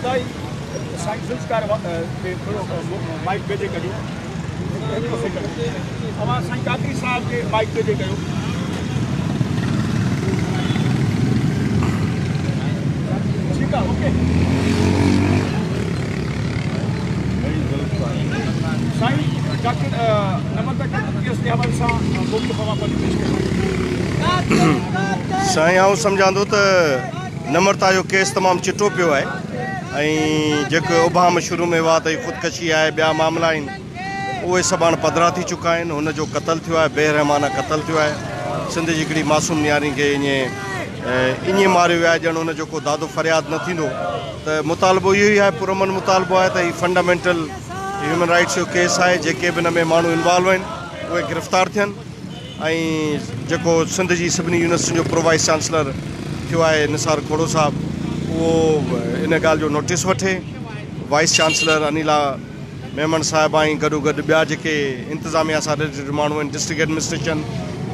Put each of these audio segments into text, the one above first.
साईं संस्कार माइक भेजे करियो अवां साईं काकरी साहब के माइक भेजे कयो ठीक है ओके साईं डॉक्टर नम्रता केस के हवाले सां मुख्य समापन पेश कयो साईं आउं सम्झां थो त नम्रता जो केस तमामु चिटो पियो आहे ऐं जेको उभाम शुरू में हुआ त ख़ुदकशी आहे ॿिया मामला आहिनि उहे सभु हाणे पधिरा थी चुका आहिनि हुनजो क़तलु थियो आहे बेरहमाना क़तलु थियो आहे सिंध जी हिकिड़ी मासूम नियाणी खे ईअं मारियो वियो आहे ॼण हुनजो को दादो फ़रियाद न थींदो त मुतालबो इहो ई आहे पुरमन मुतालबो आहे त हीउ फंडामेंटल ह्यूमन राइट्स जो केस आहे जेके बि हिन में माण्हू इन्वॉल्व आहिनि उहे गिरफ़्तार थियनि ऐं जेको सिंध जी सभिनी यूनिवर्सिटियुनि जो प्रो वाइस चांसलर थियो आहे निसार खोड़ो साहिबु उहो इन ॻाल्हि जो नोटिस वठे वाइस चांसलर अनिला मेमन साहिबा ऐं गॾो गॾु ॿिया जेके इंतिज़ामिया सां रिलेटेड माण्हू आहिनि डिस्ट्रिक्ट एडमिनिस्ट्रेशन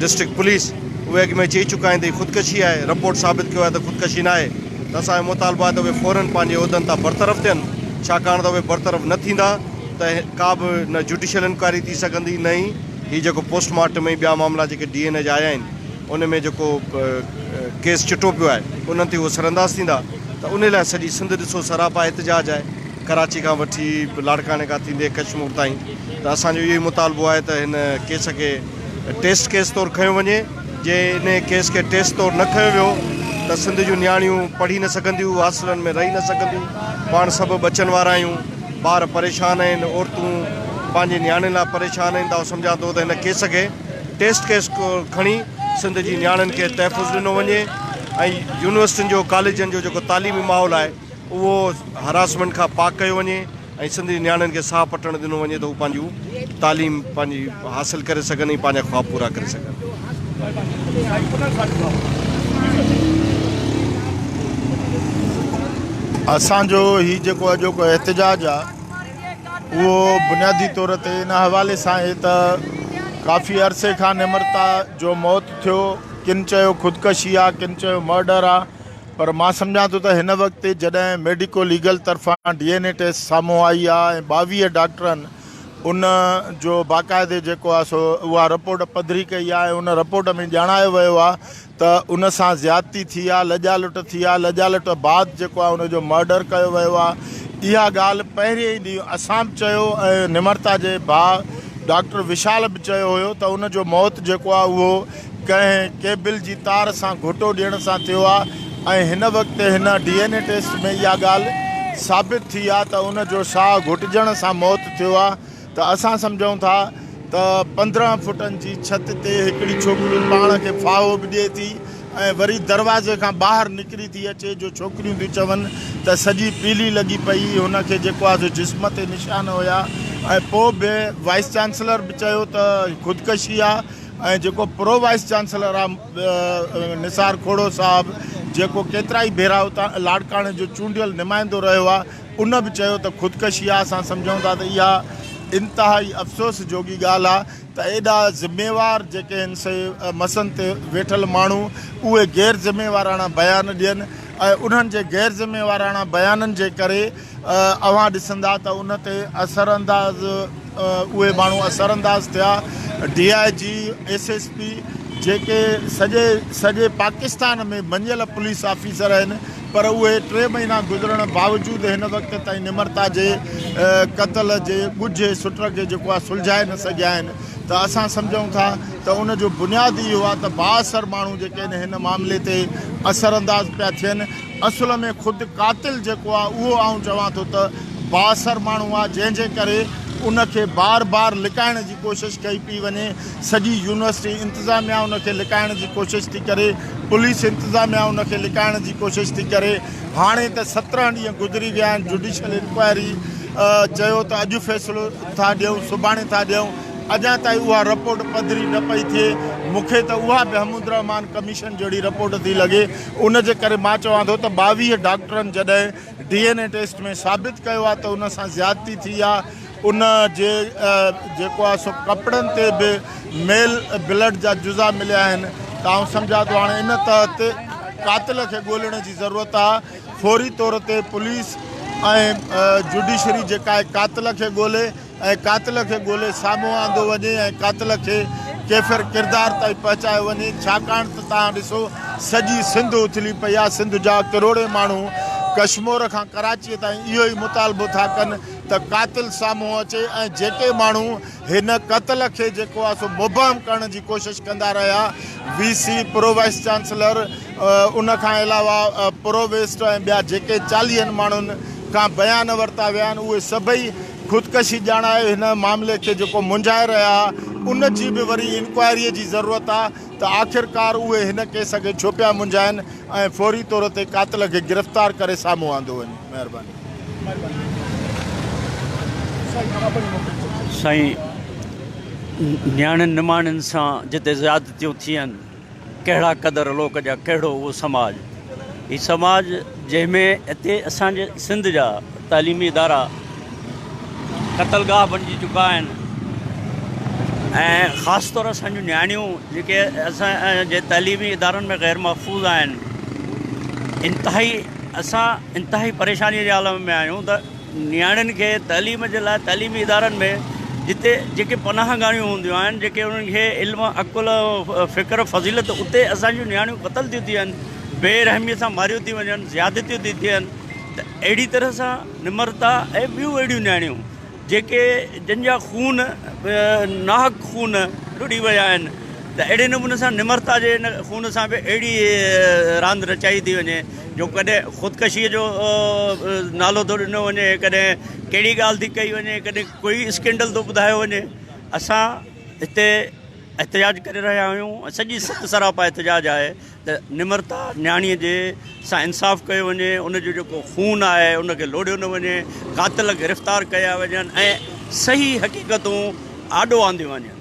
डिस्ट्रिक्ट पुलिस उहे अॻु में चई चुका आहिनि त ख़ुदकशी आहे रिपोर्ट साबित कयो आहे त ख़ुदकशी न आहे त असांजो मुतालबो आहे त उहे फ़ौरन पंहिंजे उहिदनि तां बरतरफ़ थियनि छाकाणि त उहे बरतरफ़ न थींदा त का बि न जुडिशियल इंक्वायरी थी सघंदी न ई हीअ जेको पोस्टमार्टम ऐं ॿिया मामला जेके DNA जा आया आहिनि उन में जेको केस चिटो पियो आहे उन्हनि ते उहे सरंदाज़ थींदा त उन लाइ सॼी सिंध ॾिसो सरापा एहतजाज आहे कराची खां वठी लाड़काने खां थींदे कश्मीर ताईं त असांजो इहो ई मुतालबो आहे त हिन केस खे टेस्ट केस तौरु खंयो वञे जे इन केस खे टेस्ट तौरु न खंयो वियो त सिंध जूं नियाणियूं पढ़ी न सघंदियूं हॉस्टलनि में रही न सघंदियूं पाण सभु बचनि वारा आहियूं ॿार परेशान आहिनि औरतूं पंहिंजे नियाणियुनि लाइ परेशान आहिनि त सम्झां थो त हिन केस खे टेस्ट केस खणी सिंध जी नियाणियुनि खे तहफ़ुज़ ॾिनो वञे ऐं यूनिवर्सिटियुनि जो कॉलेजनि जो जेको तालीमी माहौल आहे उहो हरासमेंट खां पाक कयो वञे ऐं सिंध जी नियाणियुनि खे साहु पटणु ॾिनो वञे त हू पंहिंजूं तालीम पंहिंजी हासिलु करे सघनि ऐं पंहिंजा ख़्वाब पूरा करे सघनि असांजो हीउ जेको अॼोको एहतजाज आहे उहो बुनियादी तौर ते इन हवाले सां आहे त काफ़ी अरसे खां निम्रता जो मौत थियो किन चयो ख़ुदकशी आहे किन चयो मर्डर आहे पर मां सम्झां थो त हिन वक़्तु जॾहिं मेडिको लीगल तरफ़ां DNA टेस्ट साम्हूं आई आहे ऐं 22 डॉक्टरनि उन जो बाक़ाइदे जेको आहे सो उहा रिपोर्ट पधरी कई आहे उन रिपोर्ट में ॼाणायो वियो आहे त उन सां ज़्यादती थी आहे लॼा लुट थी आहे लॼा लुट बाद जेको आहे उनजो मर्डर कयो वियो आहे इहा ॻाल्हि पहिरें ई ॾींहुं असां बि चयो ऐं निम्रता जे भाउ डॉक्टर विशाल बि चयो हुयो त उनजो मौत जेको आहे उहो कंहिं केबिल जी तार सां घोटो ॾियण सां थियो आहे ऐं हिन वक़्तु हिन DNA टेस्ट में इहा ॻाल्हि साबित थी आहे त उनजो साहु घुटिजण सां मौत थियो आहे त असां सम्झूं था त 15 फुटनि जी छित ते हिकिड़ी छोकिरी पाण खे फाहो बि ॾिए थी ऐं वरी दरवाज़े खां ॿाहिरि निकिरी थी अचे जो छोकिरियूं थियूं चवनि त सॼी पीली लॻी पई हुनखे जेको आहे जिस्म ते निशान हुया ऐं पोइ बि वाइस चांसलर बि चयो त ख़ुदकशी आहे ऐं जेको प्रो वाइस चांसलर आहे निसार खोड़ो साहिबु जेको केतिरा ई भेरा उतां लाड़काणे जो चूंडियल नुमाइंदो रहियो आहे उन बि चयो त ख़ुदकशी आहे असां सम्झूं था त इहा इंतिहाई अफ़सोस जोगी ॻाल्हि आहे त एॾा ज़िम्मेवार जेके आहिनि से मसनि ते वेठल माण्हू उहे गैर ज़िम्मेवाराना बयान ॾियनि ऐं उन्हनि जे गैर ज़िम्मेवाराना बयाननि जे करे अवां ॾिसंदा त उन ते असरअंदाज़ उहे माण्हू असरअंदाज़ थिया DIG SSP जेके सॼे पाकिस्तान में मञियल पुलिस ऑफिसर आहिनि पर उहे 3 महीना गुज़रण बावजूदि हिन वक़्त ताईं निम्रता जे क़तल जे ॻुझे सुट खे जेको आहे सुलझाए न सघिया आहिनि त असां सम्झूं था त उनजो बुनियादी इहो आहे त बाअसर माण्हू जेके आहिनि हिन मामले ते असरअंदाज़ पिया थियनि असुल में ख़ुदि कातिल जेको आहे उहो आउं चवां थो त बाअसर माण्हू आहे जंहिंजे करे उनखे बार बार लिकाइण जी कोशिशि कई पई वञे सॼी यूनिवर्सिटी इंतिज़ामिया उनखे लिकाइण जी कोशिशि थी करे पुलिस इंतिज़ामिया उनखे लिकाइण जी कोशिशि थी करे हाणे त 17 ॾींहं गुज़री विया आहिनि जुडिशियल इंक्वायरी चयो त अॼु फ़ैसिलो था ॾियूं सुभाणे था ॾियूं अञा ताईं उहा रिपोर्ट पधरी न पई थिए मूंखे त उहा बि महमूद रहमान कमीशन जहिड़ी रिपोर्ट थी लॻे उनजे करे मां चवां थो त 22 डॉक्टरनि जॾहिं DNA टेस्ट में साबित कयो आहे त उन सां ज़्यादती थी आहे उन जे जेको आहे सो कपिड़नि ते बि मेल ब्लड जा जुज़ा मिलिया आहिनि त आउं सम्झां थो हाणे इन तहत कातिल खे ॻोल्हण जी ज़रूरत आहे फौरी तौर ते पुलिस ऐं जुडिशरी जेका आहे कातिल खे ॻोल्हे ऐं कातिल खे ॻोल्हे साम्हूं आंदो वञे ऐं कातिल खे केफ़िर किरदार ताईं पहुचायो वञे। छाकाणि त तव्हां ॾिसो सॼी सिंध उथली पई आहे। सिंध जा करोड़े माण्हू कश्मीर खां कराचीअ ताईं इहो ई मुतालबो था कनि त कातिल साम्हूं अचे ऐं जेके माण्हू हिन क़त्ल खे जेको आहे सो मुबहम करण जी कोशिशि कंदा रहिया, VC प्रो वाइस चांसलर, उन खां अलावा प्रोवेस्ट ऐं ॿिया जेके 40 माण्हुनि खां बयान वरिता विया आहिनि, उहे सभई ख़ुदकशी ॼाणाए हिन मामले खे जेको मुंझाए रहिया, उन जी बि वरी इंक्वायरीअ जी ज़रूरत आहे त आख़िरकार उहे हिन केस खे छो पिया मुंझाइनि ऐं फौरी तौर ते कातिल खे गिरफ़्तार करे साम्हूं आंदो वञे। महिरबानी। साईं, न्याणियुनि निमाणियुनि सां जिते ज़्यादतियूं थियूं आहिनि, कहिड़ा क़दर लोक जा, कहिड़ो उहो समाज, हीउ समाज जंहिंमें हिते असांजे सिंध जा तालीमी इदारा क़तलगाह बणिजी चुका आहिनि ऐं ख़ासि तौर असांजूं न्याणियूं जेके असांजे तइलीमी इदारनि में ग़ैर महफ़ूज़ आहिनि, इंतिहाई परेशानीअ जे आलम में आहियूं त न्याणियुनि खे तइलीम जे लाइ तइलीमी इदारनि में जिते जेके पनाहगाहियूं हूंदियूं आहिनि, जेके उन्हनि खे इल्म, अक़ुल, फ़िक्र, फ़ज़ीलत, उते असांजूं न्याणियूं क़तल थियूं थियनि, बेरहमीअ सां मारियूं थी वञनि, ज़्यादतियूं थी थियनि। त अहिड़ी तरह सां निमरता ऐं ॿियूं अहिड़ियूं न्याणियूं जेके जंहिंजा खून नाहक खून रुड़ी विया आहिनि, त अहिड़े नमूने सां निमरता जे इन खून सां बि अहिड़ी रांदि रचाई थी वञे जो कॾहिं ख़ुदकशीअ जो नालो थो ॾिनो वञे, कॾहिं कहिड़ी ॻाल्हि थी कई वञे, कॾहिं कोई स्कैंडल थो ॿुधायो वञे। असां हिते एहतिजाज करे रहिया आहियूं, सॼी सत सरापा एहतिजाज आहे त निमरता न्याणीअ जे सां इंसाफ़ कयो वञे, उनजो जेको खून आहे उनखे लोड़ियो न वञे, कातिल गिरफ़्तार कया वञनि ऐं सही हक़ीक़तूं आॾो आंदियूं वञनि।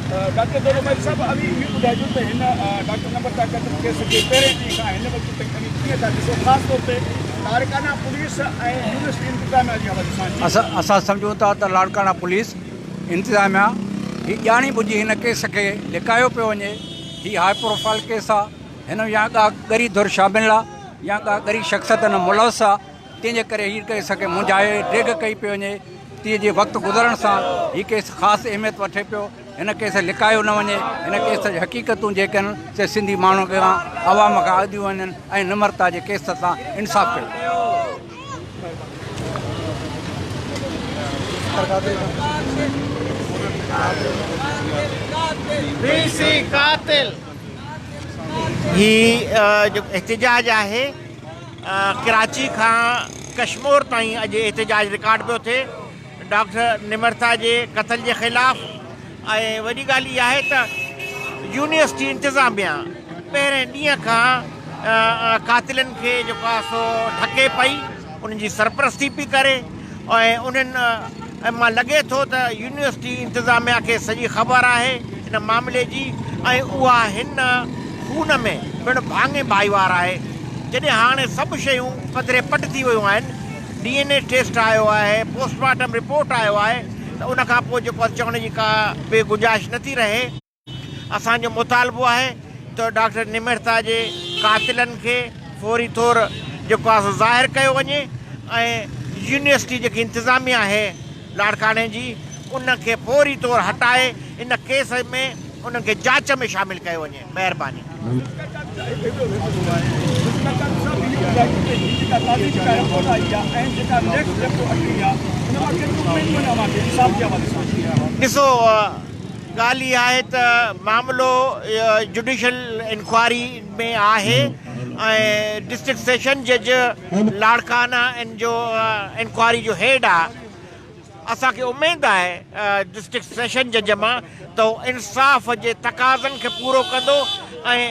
डॉक्टर दौलतमल साहब, अभी इहो ॿुधाइजो त हिन डॉक्टर निमरता क़त्ल केस खे पहिरें ॾींहं खां हिन वक़्त ताईं कीअं था ॾिसो, ख़ासि तौर ते लाड़काना पुलिस ऐं यूनिवर्सिटी इंतिज़ामिया जी हवाले सां? असां सम्झूं था त लाड़काना पुलिस इंतिज़ामिया हीअ ॼाणी ॿुधी हिन केस खे लिकायो पियो वञे। हीअ हाई प्रोफाइल केस आहे, हिन में या का ॻरी धुर शामिल आहे या का ॻरी शख़्सियत न मुलवस आहे, तंहिंजे करे हीअ केस खे मुंझाए ड्रेग कई पियो वञे। तीअं जे वक़्तु गुज़रण सां हीअ केस ख़ासि अहमियत वठे पियो, हिन केस लिकायो न वञे, हिन केस जी हक़ीक़तूं जेके आहिनि से सिंधी माण्हू खां आवाम खां आदियूं वञनि ऐं निमरता जे केस सां इंसाफ़ कयो। ही जो एहतिजाज आहे कराची खां कश्मीर ताईं अॼु एहतिजाज रिकॉर्ड पियो थिए डॉक्टर निमरता जे क़त्ल जे ख़िलाफ़। ऐं वॾी ॻाल्हि इहा आहे त यूनिवर्सिटी इंतिज़ामिया पहिरें ॾींहं खां कातिलनि खे जेको आहे सो ढके पई, उन्हनि जी सरपरस्ती पई करे ऐं उन्हनि मां लॻे थो त यूनिवर्सिटी इंतिज़ामिया खे सॼी ख़बर आहे हिन मामले जी ऐं उहा हिन खून में पिणु भाङे भाईवार आहे। जॾहिं हाणे सभु शयूं पधरे पट थी वियूं आहिनि, DNA टेस्ट आयो आहे, पोस्टमार्टम रिपोर्ट आयो आहे, त उन खां पोइ जेको चवण जी का बि गुंजाइश नथी रहे। असांजो मुतालबो आहे त डॉक्टर निमरता जे कातिलनि खे फौरी तौर जेको आहे ज़ाहिर कयो वञे ऐं यूनिवर्सिटी जेकी इंतिज़ामिया आहे लाड़काने जी, उनखे फौरी तौर हटाए इन केस में उनखे जांच में शामिल कयो वञे। महिरबानी। ॾिसो, ॻाल्हि इहा आहे त मामिलो जुडिशल इंक्वायरी में आहे ऐं डिस्ट्रिक्ट सेशन जज लाड़काना इन जो इंक्वायरी जो हेड आहे। असांखे उमेदु आहे डिस्ट्रिक्ट सेशन जज मां त इंसाफ़ जे तक़ाज़नि खे पूरो कंदो ऐं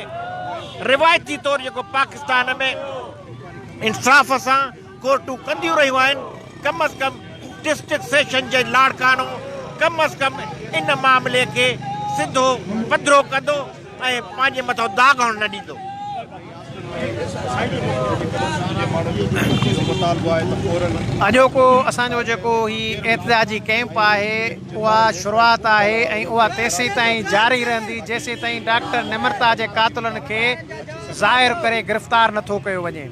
रिवायती तौरु जेको पाकिस्तान में इंसाफ़ सां कोर्टूं कंदियूं रहियूं आहिनि, कम अज़ कम डिस्ट्रिक्ट सेशन जज लाड़कानो कम अज़ कम इन मामले खे सिधो पधरो कंदो ऐं पंहिंजे मथां दाग़ हुअण न ॾींदो। अॼोको असांजो जेको ही एहतिजाजी कैंप आहे उहा शुरूआत आहे ऐं उहा तेसीं ताईं जारी रहंदी जेसीं ताईं डॉक्टर निमरता जे कातिलनि खे ज़ाहिर करे गिरफ़्तार नथो कयो वञे।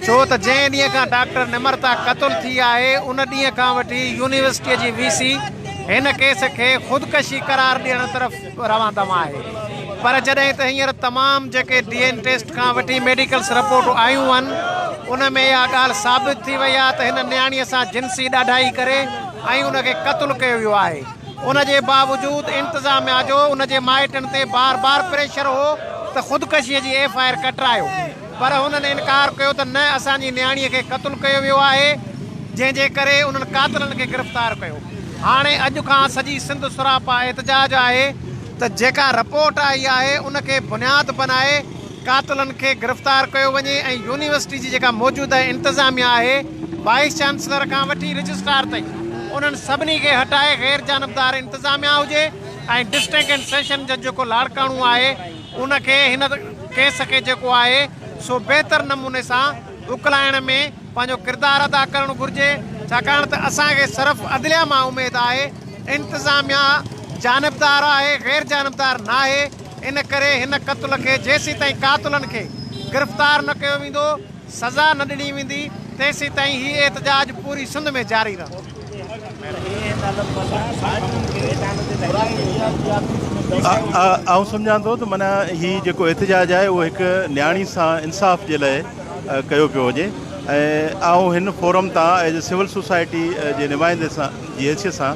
छो त जंहिं ॾींहं खां डॉक्टर निमरता क़तल थी आहे उन ॾींहं खां वठी यूनिवर्सिटीअ जी VC हिन केस खे ख़ुदकशी करार ॾियण तरफ़ रवां आहे। पर जॾहिं त हींअर तमामु जेके DNA टेस्ट खां वठी मेडिकल्स रिपोर्टूं आयूं आहिनि उन में इहा ॻाल्हि साबित थी वई आहे त हिन नियाणीअ सां जिन्सी ॾाढाई करे ऐं उनखे क़तलु कयो वियो आहे। उनजे बावजूदि इंतिज़ामिया जो उनजे माइटनि ते बार बार प्रेशर हो त ख़ुदकशीअ जी FIR कटरायो, पर हुननि इनकार कयो त न असांजी नियाणीअ खे क़तलु कयो वियो आहे, जंहिंजे करे उन्हनि कातिलनि खे गिरफ़्तार कयो। हाणे अॼु खां सॼी सिंध सुरापा एहतजाज आहे त जेका रिपोर्ट आई आहे उनखे बुनियाद बनाए कातिलनि खे गिरफ़्तार कयो वञे ऐं यूनिवर्सिटी जी जेका मौजूदा इंतिज़ामिया आहे वाइस चांसलर खां वठी रजिस्ट्रार ताईं उन्हनि सभिनी खे हटाए गैर जानबदार इंतिज़ामिया हुजे ऐं डिस्ट्रिक्ट एंड सेशन जज जेको लाड़काणो आहे उनखे हिन केस खे जेको आहे सो बहितर नमूने सां उकलाइण में पंहिंजो किरदारु अदा करणु घुरिजे, छाकाणि त असांखे सिर्फ़ु अदलिया मां उमेदु आहे, इंतिज़ामिया जानबदार आहे, गैर जानबदार न आहे। इन करे हिन क़तल खे जेसीं ताईं कातिलनि खे गिरफ़्तार न कयो वेंदो, सज़ा न ॾिनी वेंदी, तेसीं ताईं हीउ एहतजाज पूरी सिंध में जारी रहंदो। आउं सम्झां थो त माना हीउ जेको एहतजाज आहे उहो हिकु नियाणी सां इंसाफ़ जे लाइ कयो पियो वञे ऐं आउं हिन फोरम तां एज ए सिविल सोसाइटी जे नुमाइंदे सां जी हैसियत सां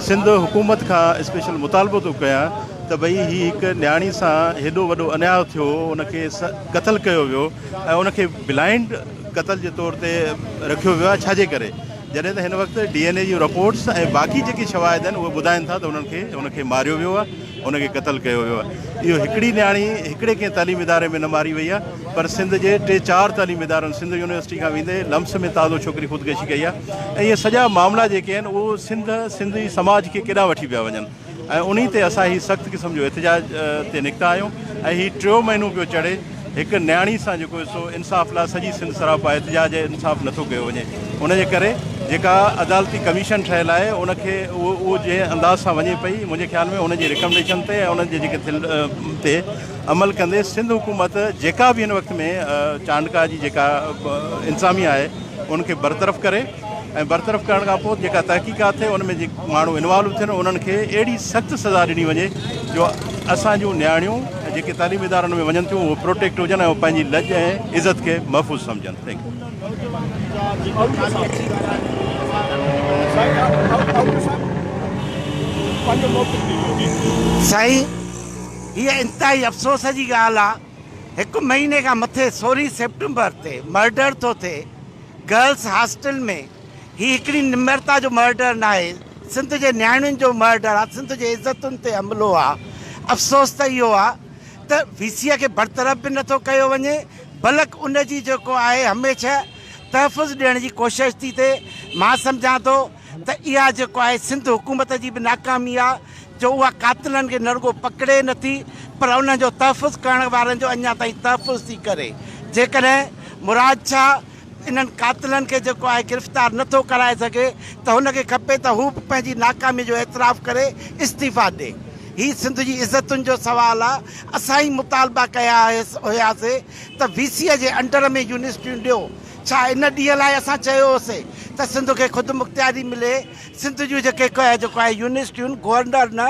सिंध हुकूमत खां स्पेशल मुतालबो थो कयां त भई हीअ हिकु नियाणी सां हेॾो वॾो अन्याय थियो, उनखे क़तलु कयो वियो ऐं उनखे ब्लाइंड क़तल जे तौर ते रखियो वियो आहे। छाजे करे? जॾहिं त हिन वक़्तु DNA जूं रिपोर्ट्स ऐं बाक़ी जेकी शवाहिद आहिनि उहे ॿुधाइनि था त उनखे मारियो वियो आहे, उनखे क़तलु कयो वियो आहे। इहो हिकिड़ी नियाणी हिकिड़े कंहिं तइलीमी इदारे में न मारी वई आहे, पर सिंध जे 3-4 तइलीमी इदारनि सिंध यूनिवर्सिटी खां वेंदे लम्स में ताज़ो छोकिरी ख़ुदकशी कई आहे। ऐं इहे सॼा मामला जेके आहिनि उहो सिंधी समाज खे केॾांहुं वठी पिया वञनि ऐं उन ते असां हीउ सख़्तु क़िस्म जो एहतजाज ते निकिता आहियूं। ऐं हीउ 3 महीनो पियो चढ़े हिकु नियाणी सां जेको सो इंसाफ़ लाइ सॼी सिंध सरापा एहतजाज इंसाफ़ नथो कयो वञे। उनजे करे जेका अदालती कमीशन ठहियलु आहे उनखे उहो जंहिं अंदाज़ सां वञे पई, मुंहिंजे ख़्याल में उनजी रिकमेंडेशन ते ऐं उन्हनि जे जेके ते अमल कंदे सिंध हुकूमत जेका बि हिन वक़्त में चांडका जी जेका इंतिज़ामिया आहे उनखे बरतरफ़ करे ऐं बरतरफ़ करण खां पोइ जेका तहक़ीक़ात थिए उन में जेके माण्हू इन्वॉल्व थियनि उन्हनि खे अहिड़ी सख़्तु सज़ा ॾिनी वञे जो असां जूं नियाणियूं जेके तइलीमी इदारनि में वञनि थियूं उहे प्रोटेक्ट हुजनि ऐं पंहिंजी लज ऐं इज़त खे महफ़ूज़ सम्झनि। Thank U. साईं, हीअ इंतिहाई अफ़सोस जी ॻाल्हि आहे। 1 महीने खां मथे 16 सेप्टेम्बर ते मर्डर थो थिए गर्ल्स हॉस्टल में। ही हिकिड़ी निमरता जो मर्डर न आहे, सिंध जे नियाणियुनि जो मर्डर आहे, सिंध जे इज़तुनि ते हमिलो आहे। अफ़सोस त इहो आहे त VC खे बरतरफ़ बि नथो कयो वञे, बल्कि उनजी जेको आहे हमेशह तहफ़ुज़ ॾियण जी कोशिशि थी थिए। मां सम्झां थो त इहा जेको आहे सिंध हुकूमत जी बि नाकामी आहे जो उहा कातिलनि खे न रुॻो पकिड़े नथी पर उन्हनि जो तहफ़ुज़ करण वारनि जो अञा ताईं तहफ़ुज़ थी करे। जेकॾहिं मुराद शाह इन्हनि कातिलनि खे जेको आहे गिरफ़्तार नथो कराए सघे त हुनखे खपे त हू बि पंहिंजी नाकामी जो एतिराफ़ करे इस्तीफ़ा ॾे। हीउ सिंध जी इज़तुनि जो सुवालु आहे। असां ई मुतालबा कया हुयासीं त VC जे अंडर में यूनिवर्सिटियूं ॾियो। छा इन ॾींहं लाइ असां चयो हुयोसीं त सिंध खे ख़ुदि मुख़्तियारी मिले, सिंध जूं जेको आहे यूनिवर्सिटियूं गवर्नर न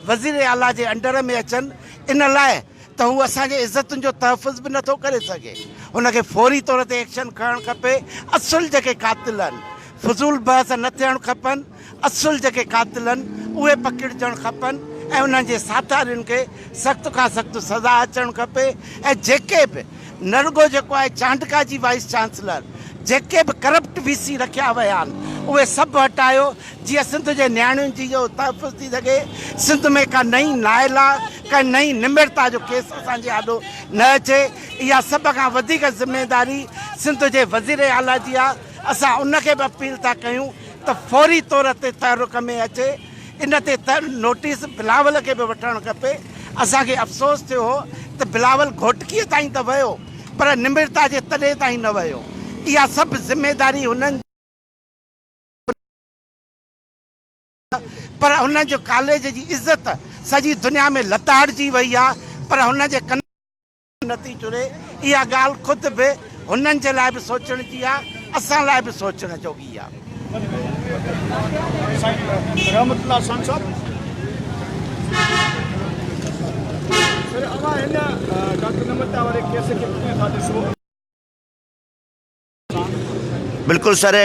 वज़ीर आला जे अंडर में अचनि, इन लाइ त हू असांजे इज़तुनि जो तहफ़ुज़ बि नथो करे सघे। हुनखे फौरी तौर ते एक्शन खणणु खपे। असुल जेके कातिल आहिनि, फज़ूल बहस न थियणु खपनि, असुल जेके कातिल आहिनि उहे पकिड़जणु खपनि ऐं उन्हनि जे साथारियुनि खे सख़्त खां सख़्तु सज़ा अचणु खपे। ऐं जेके बि न रुॻो जेको आहे चांडका जी वाइस चांसलर जेके बि करप्ट VC रखिया विया आहिनि उहे सभु हटायो जीअं सिंध जे नियाणियुनि जी जो तहफ़ुज़ थी सघे। सिंध में का नई नाइला का नई निमरता जो केस असांजे आॾो न अचे। इहा सभ खां वधीक ज़िम्मेदारी सिंध जे वज़ीर आला जी आहे। असां उनखे बि अपील था कयूं त फौरी तौर ते तहरुक में अचे। इन ते नोटिस बिलावल खे बि वठणु खपे। असांखे अफ़सोस थियो हो त बिलावल घोटकीअ ताईं त वियो पर निमरता जे तॾे ताईं न वियो। इहा सभु ज़िम्मेदारी हुननि पर हुननि जो कॉलेज जी इज़त सॼी दुनिया में लताड़जी वई आहे पर हुन जे नथी चुरे इहा ॻाल्हि ख़ुदि बि हुननि जे लाइ बि सोचण जी आहे असां लाइ बि सोचण जोगी आहे रहमतुल्लाह खान साहब सर अवा हिन डॉक्टर नम्रता वारे केस खे कीअं था ॾिसो बिल्कुलु सर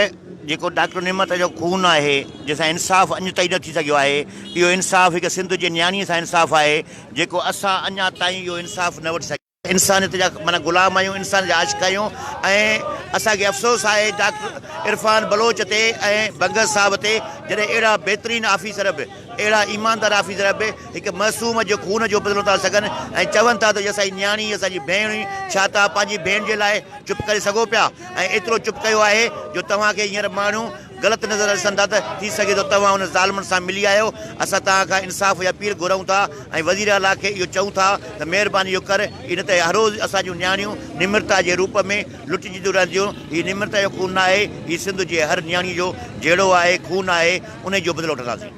जेको डॉक्टर नम्रता जो खून आहे जंहिंसां इंसाफ़ अञु ताईं न थी सघियो आहे इहो इंसाफ़ हिकु सिंध जे न्याणीअ सां इंसाफ़ आहे जेको असां अञा ताईं इहो इंसाफ़ न वठी सघिया इंसानियत जा माना गुलाम आहियूं इंसान जा आशिक़ आहियूं ऐं असांखे अफ़सोस आहे डॉक्टर इरफान बलोच ते ऐं बंगस साहब ते जॾहिं अहिड़ा बहितरीनु ऑफिसर बि अहिड़ा ईमानदार ऑफिसर बि हिकु मासूम जो खून जो बदिलो था सघनि ऐं चवनि था त असांजी न्याणी असांजी भेण छा तव्हां पंहिंजी भेण जे लाइ चुप करे सघो पिया ऐं एतिरो चुप कयो आहे जो तव्हांखे हींअर माण्हू ग़लति नज़र ॾिसनि था त थी सघे थो तव्हां हुन ज़ालिमनि सां मिली आहियो असां तव्हां खां इंसाफ़ जी अपील घुरूं था ऐं वज़ीर आला खे इहो चऊं था त महिरबानी इहो कर इन ते हर रोज़ु असांजूं न्याणियूं निम्रता जे रूप में लुटिजंदियूं रहंदियूं हीअ निम्रता जो खून न आहे हीअ सिंध जे हर न्याणी जो जहिड़ो आहे खून आहे उन जो बदिलो वठंदासीं